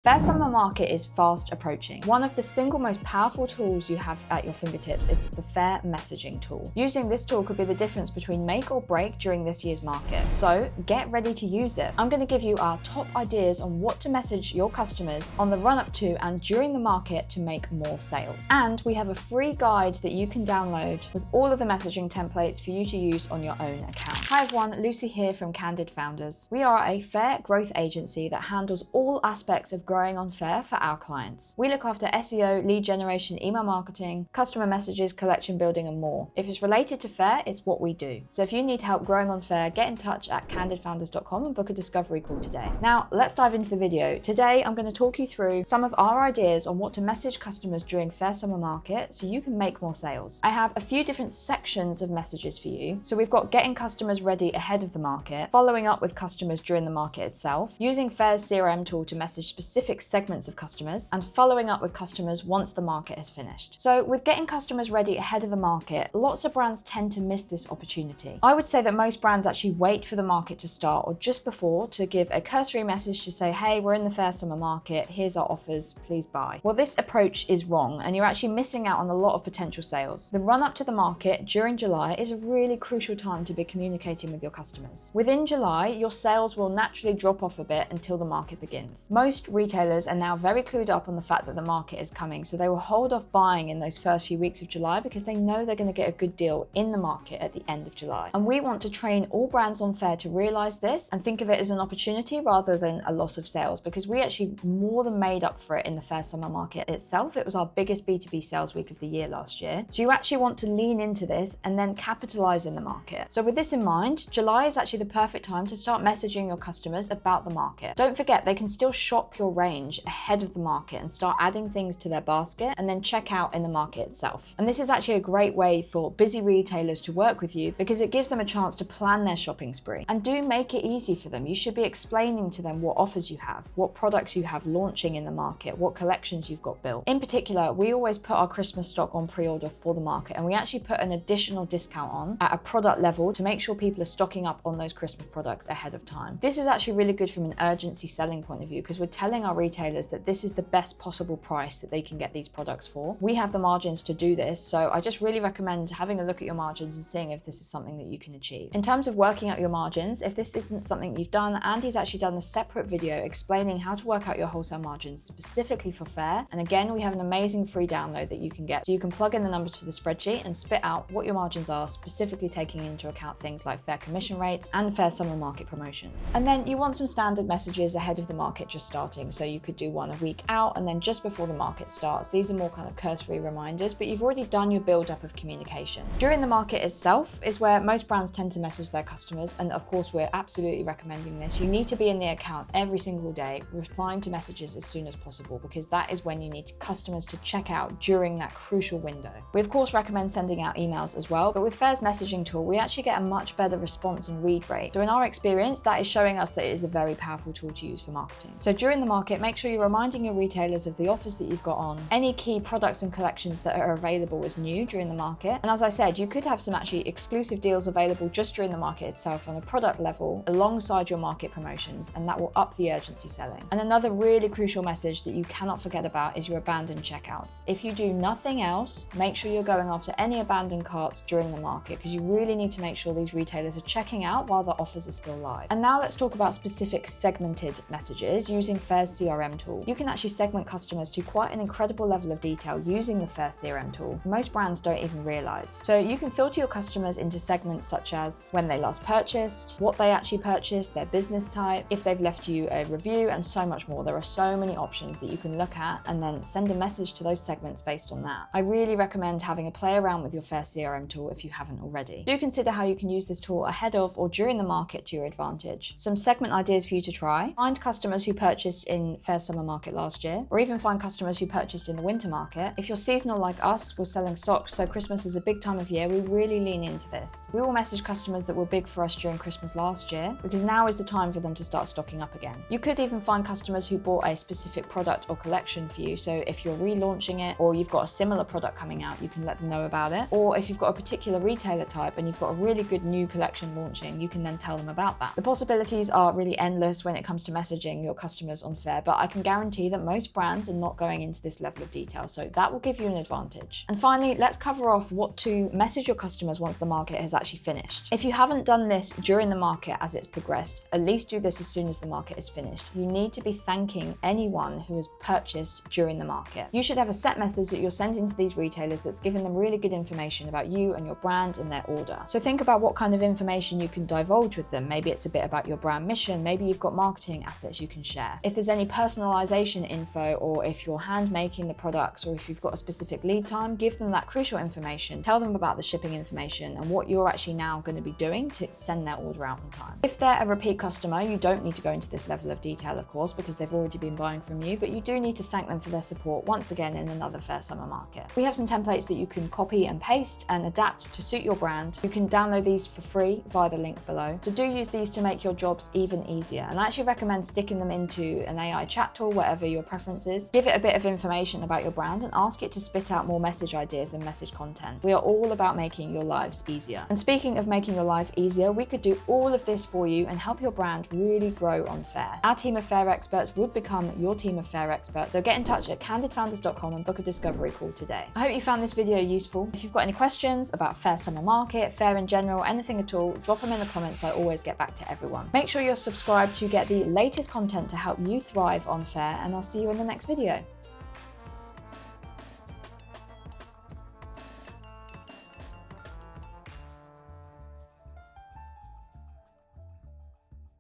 Faire Summer Market is fast approaching. One of the single most powerful tools you have at your fingertips is the Faire messaging tool. Using this tool could be the difference between make or break during this year's market. So get ready to use it. I'm going to give you our top ideas on what to message your customers on the run up to and during the market to make more sales. And we have a free guide that you can download with all of the messaging templates for you to use on your own account. Hi everyone, Lucy here from Candid Founders. We are a Faire Growth Agency that handles all aspects of growing on Faire for our clients. We look after SEO, lead generation, email marketing, customer messages, collection building, and more. If it's related to Faire, it's what we do. So if you need help growing on Faire, get in touch at candidfounders.com and book a discovery call today. Now, let's dive into the video. Today, I'm going to talk you through some of our ideas on what to message customers during Faire Summer Market so you can make more sales. I have a few different sections of messages for you. So we've got getting customers ready ahead of the market, following up with customers during the market itself, using Faire's CRM tool to message specific segments of customers, and following up with customers once the market has finished. So with getting customers ready ahead of the market, lots of brands tend to miss this opportunity. I would say that most brands actually wait for the market to start or just before to give a cursory message to say, hey, we're in the Faire Summer Market, here's our offers, please buy. Well, this approach is wrong and you're actually missing out on a lot of potential sales. The run up to the market during July is a really crucial time to be communicating with your customers. Within July, your sales will naturally drop off a bit until the market begins. Most retailers are now very clued up on the fact that the market is coming, so they will hold off buying in those first few weeks of July because they know they're going to get a good deal in the market at the end of July. And we want to train all brands on Faire to realize this and think of it as an opportunity rather than a loss of sales, because we actually more than made up for it in the Faire Summer Market itself. It was our biggest B2B sales week of the year last year. So you actually want to lean into this and then capitalize in the market. So with this in mind, July is actually the perfect time to start messaging your customers about the market. Don't forget, they can still shop your range ahead of the market and start adding things to their basket and then check out in the market itself. And this is actually a great way for busy retailers to work with you because it gives them a chance to plan their shopping spree. And do make it easy for them. You should be explaining to them what offers you have, what products you have launching in the market, what collections you've got built. In particular, we always put our Christmas stock on pre-order for the market, and we actually put an additional discount on at a product level to make sure people are stocking up on those Christmas products ahead of time. This is actually really good from an urgency selling point of view because we're telling our retailers that this is the best possible price that they can get these products for. We have the margins to do this, so I just really recommend having a look at your margins and seeing if this is something that you can achieve. In terms of working out your margins, if this isn't something you've done, Andy's actually done a separate video explaining how to work out your wholesale margins specifically for Faire. And again, we have an amazing free download that you can get. So you can plug in the numbers to the spreadsheet and spit out what your margins are, specifically taking into account things like Faire commission rates and Faire Summer Market promotions. And then you want some standard messages ahead of the market just starting. So you could do one a week out and then just before the market starts. These are more kind of cursory reminders, but you've already done your build up of communication. During the market itself is where most brands tend to message their customers. And of course, we're absolutely recommending this. You need to be in the account every single day, replying to messages as soon as possible, because that is when you need customers to check out during that crucial window. We of course recommend sending out emails as well, but with Faire's messaging tool, we actually get a much better response and read rate. So in our experience, that is showing us that it is a very powerful tool to use for marketing. So during the market, make sure you're reminding your retailers of the offers that you've got on, any key products and collections that are available as new during the market. And as I said, you could have some actually exclusive deals available just during the market itself on a product level alongside your market promotions, and that will up the urgency selling. And another really crucial message that you cannot forget about is your abandoned checkouts. If you do nothing else, make sure you're going after any abandoned carts during the market, because you really need to make sure these retailers are checking out while the offers are still live. And now let's talk about specific segmented messages using Faire's CRM tool. You can actually segment customers to quite an incredible level of detail using the Faire CRM tool. Most brands don't even realize. So you can filter your customers into segments such as when they last purchased, what they actually purchased, their business type, if they've left you a review, and so much more. There are so many options that you can look at and then send a message to those segments based on that. I really recommend having a play around with your Faire CRM tool if you haven't already. Do consider how you can use this tool ahead of or during the market to your advantage. Some segment ideas for you to try: find customers who purchased in Faire Summer Market last year, or even find customers who purchased in the winter market. If you're seasonal like us, we're selling socks, so Christmas is a big time of year. We really lean into this. We will message customers that were big for us during Christmas last year, because now is the time for them to start stocking up again. You could even find customers who bought a specific product or collection for you. So if you're relaunching it, or you've got a similar product coming out, you can let them know about it. Or if you've got a particular retailer type and you've got a really good new collection launching, you can then tell them about that. The possibilities are really endless when it comes to messaging your customers on Faire. Faire, but I can guarantee that most brands are not going into this level of detail, so that will give you an advantage. And finally, let's cover off what to message your customers once the market has actually finished. If you haven't done this during the market as it's progressed, at least do this as soon as the market is finished. You need to be thanking anyone who has purchased during the market. You should have a set message that you're sending to these retailers that's giving them really good information about you and your brand and their order. So think about what kind of information you can divulge with them. Maybe it's a bit about your brand mission, maybe you've got marketing assets you can share. If there's any personalization info, or if you're hand making the products, or if you've got a specific lead time, give them that crucial information. Tell them about the shipping information and what you're actually now going to be doing to send their order out on time. If they're a repeat customer, you don't need to go into this level of detail, of course, because they've already been buying from you, but you do need to thank them for their support once again in another Faire Summer Market. We have some templates that you can copy and paste and adapt to suit your brand. You can download these for free via the link below. So do use these to make your jobs even easier. And I actually recommend sticking them into an AI chat tool, whatever your preference is. Give it a bit of information about your brand and ask it to spit out more message ideas and message content. We are all about making your lives easier. And speaking of making your life easier, we could do all of this for you and help your brand really grow on Faire. Our team of Faire experts would become your team of Faire experts. So get in touch at candidfounders.com and book a discovery call today. I hope you found this video useful. If you've got any questions about Faire Summer Market, Faire in general, anything at all, drop them in the comments. I always get back to everyone. Make sure you're subscribed to get the latest content to help you thrive on Faire, and I'll see you in the next video.